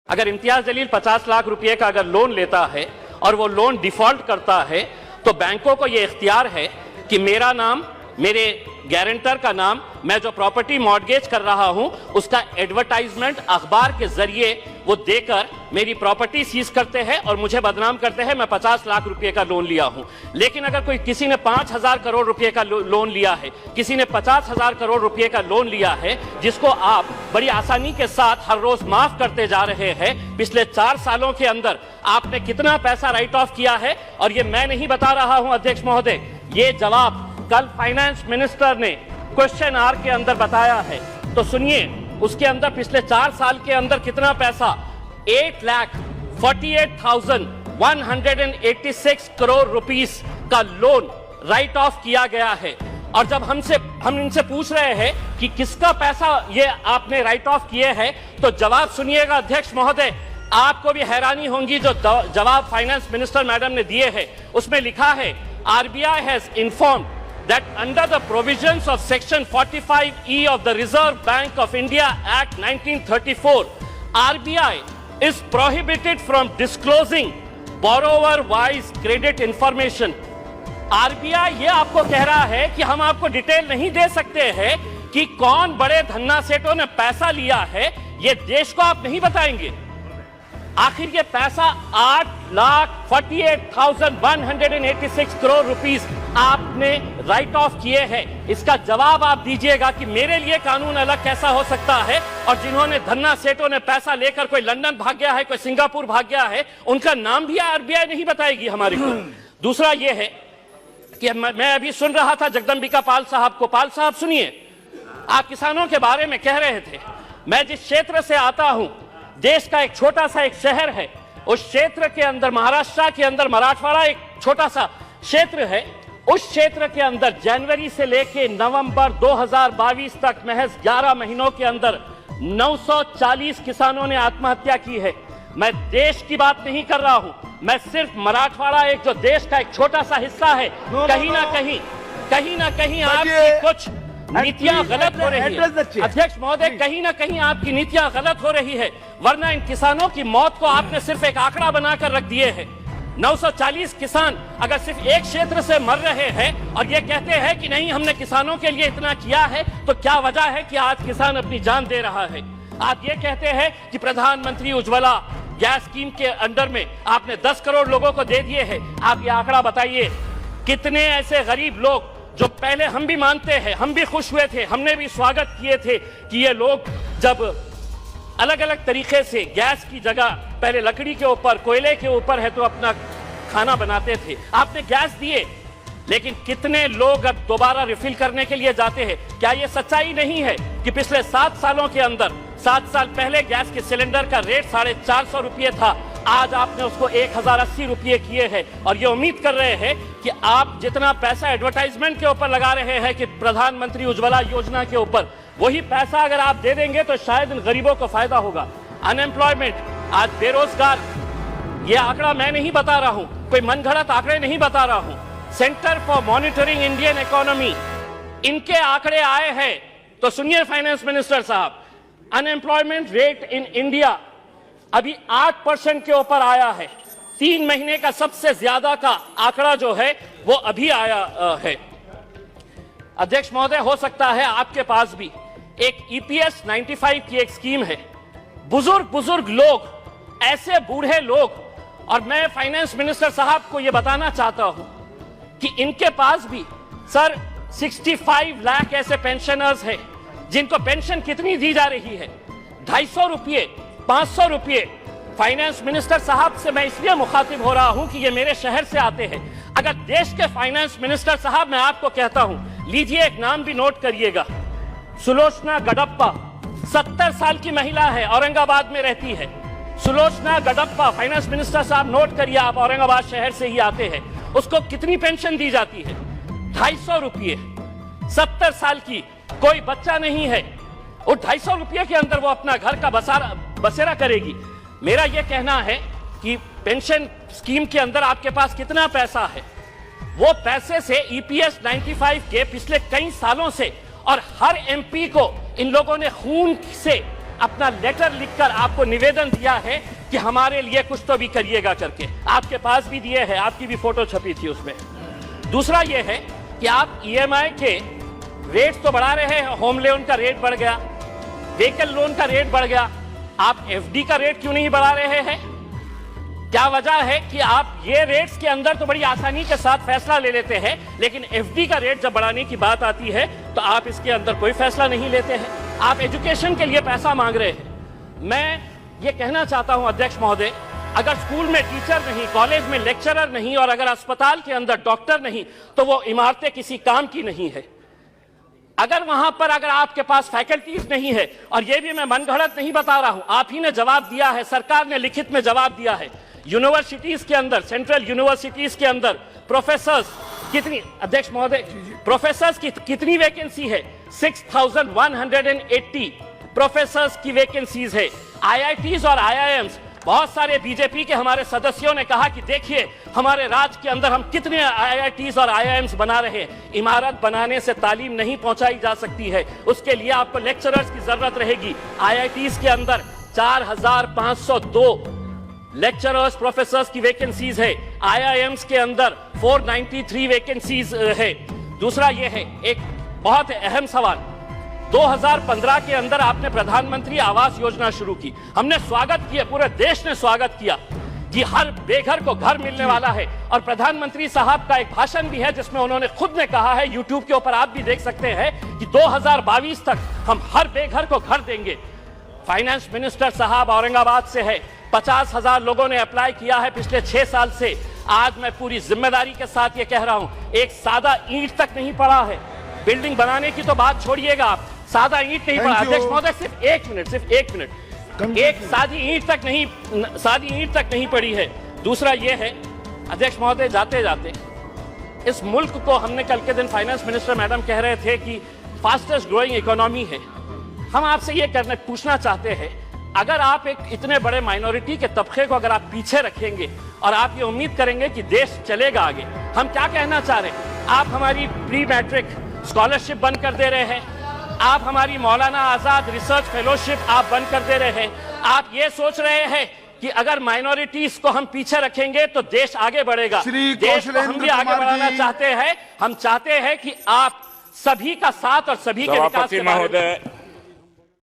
अगर इम्तियाज जलील 50 लाख रुपए का अगर लोन लेता है और वो लोन डिफॉल्ट करता है तो बैंकों को ये इख्तियार है कि मेरा नाम, मेरे गारंटर का नाम, मैं जो प्रॉपर्टी मॉर्गेज कर रहा हूं उसका एडवर्टाइजमेंट अखबार के जरिए वो देकर मेरी प्रॉपर्टी सीज करते हैं और मुझे बदनाम करते हैं मैं 50 लाख रुपए का लोन लिया हूं। लेकिन अगर कोई किसी ने 5,000 करोड़ रुपए का लोन लिया है, किसी ने 50,000 करोड़ रुपए का लोन लिया है, जिसको आप बड़ी आसानी के साथ हर रोज माफ करते जा रहे हैं, पिछले 4 सालों के अंदर आपने कितना पैसा राइट ऑफ किया है? और ये मैं नहीं बता रहा हूं अध्यक्ष महोदय, ये जवाब कल फाइनेंस मिनिस्टर ने क्वेश्चन आवर के अंदर बताया है। तो सुनिए, उसके अंदर पिछले 4 साल के अंदर कितना पैसा 8,48,186 करोड़ रुपीस का लोन राइट ऑफ किया गया है। और जब हम इनसे पूछ रहे हैं कि किसका पैसा ये आपने राइट ऑफ किए हैं, तो जवाब सुनिएगा अध्यक्ष महोदय, आपको भी हैरानी होगी जो जवाब फाइनेंस मिनिस्टर मैडम ने दिए हैं। उसमें लिखा है RBI has informed that under the provisions of section 45E of the Reserve Bank of India Act 1934, RBI is prohibited from disclosing borrower-wise credit information. RBI ये आपको कह रहा है कि हम आपको डिटेल नहीं दे सकते हैं कि कौन बड़े धन्ना सेठों ने पैसा लिया है, ये देश को आप नहीं बताएंगे। आखिर ये पैसा 8,48,186 करोड़ रुपीस आपने राइट ऑफ किए हैं। इसका जवाब आप दीजिएगा कि मेरे लिए कानून अलग कैसा हो सकता है, और जिन्होंने धन्ना सेठों ने पैसा लेकर कोई लंदन भाग गया है, कोई सिंगापुर भाग गया है, उनका नाम भी RBI नहीं बताएगी हमारे को। दूसरा ये है कि मैं अभी सुन रहा था जगदम्बिका पाल साहब को। पाल साहब सुनिए, आप किसानों के बारे में कह रहे थे। मैं जिस क्षेत्र से आता हूं, देश का एक छोटा सा एक शहर है, उस क्षेत्र के अंदर महाराष्ट्र के अंदर मराठवाड़ा एक छोटा सा क्षेत्र है। उस क्षेत्र के अंदर जनवरी से लेकर नवंबर 2022 तक महज 11 महीनों के अंदर 940 किसानों ने आत्महत्या की है। मैं देश की बात नहीं कर रहा हूं, मैं सिर्फ मराठवाड़ा एक जो देश का एक छोटा सा हिस्सा है, कहीं ना कहीं आपकी कुछ नीतियां गलत हो रही है अध्यक्ष महोदय, कहीं ना कहीं आपकी नीतियां गलत हो रही है। वरना इन किसानों की मौत को आपने सिर्फ एक आंकड़ा बनाकर रख दिए हैं। 940 किसान अगर सिर्फ एक क्षेत्र से मर रहे हैं और ये कहते हैं कि नहीं हमने किसानों के लिए इतना किया है, तो क्या वजह है कि आज किसान अपनी जान दे रहा है? आप ये कहते हैं कि प्रधानमंत्री उज्ज्वला गैस स्कीम के अंडर में आपने 10 करोड़ लोगों को दे दिए हैं। आप ये आंकड़ा बताइए, कितने ऐसे गरीब लोग जो पहले हम भी मानते हैं, हम भी खुश हुए थे, हमने भी स्वागत किए थे कि ये लोग जब अलग अलग तरीके से गैस की जगह पहले लकड़ी के ऊपर, कोयले के ऊपर है तो अपना खाना बनाते थे, आपने गैस दिए। लेकिन कितने लोग अब दोबारा रिफिल करने के लिए जाते हैं? क्या ये सच्चाई नहीं है कि पिछले 7 सालों के अंदर, 7 साल पहले गैस के सिलेंडर का रेट 450 रुपये था, आज आपने उसको 1,080 रुपये किए हैं। और ये उम्मीद कर रहे हैं कि आप जितना पैसा एडवर्टाइजमेंट के ऊपर लगा रहे हैं कि प्रधानमंत्री उज्ज्वला योजना के ऊपर, वही पैसा अगर आप दे देंगे तो शायद इन गरीबों को फायदा होगा। अनएम्प्लॉयमेंट, आज बेरोजगार, ये आंकड़ा मैं नहीं बता रहा हूं, कोई मनगढ़ंत आंकड़े नहीं बता रहा हूं, centre for monitoring Indian economy इनके आंकड़े आए हैं। तो सुनिए फाइनेंस मिनिस्टर साहब, अनएम्प्लॉयमेंट रेट इन इंडिया अभी 8% के ऊपर आया है। 3 महीने का सबसे ज्यादा का आंकड़ा जो है वो अभी आया है। अध्यक्ष महोदय, हो सकता है आपके पास भी एक EPS 95 की एक स्कीम है। बुजुर्ग लोग, ऐसे बूढ़े लोग, और मैं फाइनेंस मिनिस्टर साहब को यह बताना चाहता हूं कि इनके पास भी सर 65 लाख ऐसे पेंशनर्स हैं जिनको पेंशन कितनी दी जा रही है? 250 रुपये, 500 रुपये। फाइनेंस मिनिस्टर साहब से मैं इसलिए मुखातिब हो रहा हूं कि ये मेरे शहर से आते हैं। अगर देश के फाइनेंस मिनिस्टर साहब, मैं आपको कहता हूं, लीजिए एक नाम भी नोट करिएगा, सुलोचना गडप्पा, 70 साल की महिला है, औरंगाबाद में रहती है। सुलोचना गडप्पा, फाइनेंस मिनिस्टर साहब नोट करिए, आप औरंगाबाद शहर से ही आते हैं। उसको कितनी पेंशन दी जाती है? 250 रुपये। 70 साल की, कोई बच्चा नहीं है, और 250 रुपये के अंदर वो अपना घर का बसेरा करेगी। मेरा यह कहना है कि पेंशन स्कीम के अंदर आपके पास कितना पैसा है, वो पैसे से EPS 95 के पिछले कई सालों से, और हर MP को इन लोगों ने खून से अपना लेटर लिखकर आपको निवेदन दिया है कि हमारे लिए कुछ तो भी करिएगा करके। आपके पास भी दिए हैं, आपकी भी फोटो छपी थी उसमें। दूसरा यह है कि आप ईएमआई के रेट तो बढ़ा रहे हैं, होम लोन का रेट बढ़ गया, व्हीकल लोन का रेट बढ़ गया, आप एफडी का रेट क्यों नहीं बढ़ा रहे हैं? क्या वजह है कि आप ये रेट्स के अंदर तो बड़ी आसानी के साथ फैसला ले लेते हैं, लेकिन एफडी का रेट जब बढ़ाने की बात आती है तो आप इसके अंदर कोई फैसला नहीं लेते हैं। आप एजुकेशन के लिए पैसा मांग रहे हैं। मैं ये कहना चाहता हूं अध्यक्ष महोदय, अगर स्कूल में टीचर नहीं, कॉलेज में लेक्चरर नहीं और अगर अस्पताल के अंदर डॉक्टर नहीं तो वो इमारतें किसी काम की नहीं है। अगर वहां पर अगर आपके पास फैकल्टीज नहीं है, और ये भी मैं मनगढ़ंत नहीं बता रहा हूं, आप ही ने जवाब दिया है, सरकार ने लिखित में जवाब दिया है, यूनिवर्सिटीज के अंदर, सेंट्रल यूनिवर्सिटीज के अंदर प्रोफेसर्स कितनी, अध्यक्ष महोदय, प्रोफेसर्स की कितनी वैकेंसी है? 6180 प्रोफेसर्स की वैकेंसीज है। आईआईटीज और आईआईएम्स, बहुत सारे बीजेपी के हमारे सदस्यों ने कहा कि देखिए हमारे राज्य के अंदर हम कितने आईआईटीज और आईआईएम्स बना रहे हैं। इमारत बनाने से तालीम नहीं पहुंचाई जा सकती है, उसके लिए आपको लेक्चरर्स की जरूरत रहेगी। आईआईटीज के अंदर 4502 लेक्चरर्स प्रोफेसर्स की वैकेंसीज है, आईआईएम्स के अंदर 493 वैकेंसीज है। दूसरा ये है एक बहुत अहम सवाल, 2015 के अंदर आपने प्रधानमंत्री आवास योजना शुरू की, हमने स्वागत किया, पूरे देश ने स्वागत किया कि हर बेघर को घर मिलने वाला है। और प्रधानमंत्री साहब का एक भाषण भी है जिसमें उन्होंने खुद ने कहा है, यूट्यूब के ऊपर आप भी देख सकते हैं, कि 2022 तक हम हर बेघर को घर देंगे। फाइनेंस मिनिस्टर साहब औरंगाबाद से है, 50,000 लोगों ने अप्लाई किया है पिछले 6 साल से। आज मैं पूरी जिम्मेदारी के साथ ये कह रहा हूं, एक सादा ईंट तक नहीं पड़ा है। बिल्डिंग बनाने की तो बात छोड़िएगा आप, सादा ईंट नहीं पड़ा। अध्यक्ष महोदय सिर्फ एक मिनट, एक सादी ईंट तक नहीं पड़ी है। दूसरा ये है अध्यक्ष महोदय, जाते जाते इस मुल्क को, हमने कल के दिन फाइनेंस मिनिस्टर मैडम कह रहे थे कि फास्टेस्ट ग्रोइंग इकोनॉमी है। हम आपसे ये पूछना चाहते हैं, अगर आप एक इतने बड़े माइनॉरिटी के तबके को अगर आप पीछे रखेंगे और आप ये उम्मीद करेंगे कि देश चलेगा आगे, हम क्या कहना चाह रहे हैं? आप हमारी प्री मैट्रिक स्कॉलरशिप बंद कर दे रहे हैं, आप हमारी मौलाना आजाद रिसर्च फेलोशिप आप बंद कर दे रहे हैं। आप ये सोच रहे हैं कि अगर माइनॉरिटीज को हम पीछे रखेंगे तो देश आगे बढ़ेगा। देश को हम भी आगे बढ़ाना चाहते हैं। हम चाहते हैं कि आप सभी का साथ और सभी के विकास के बारे में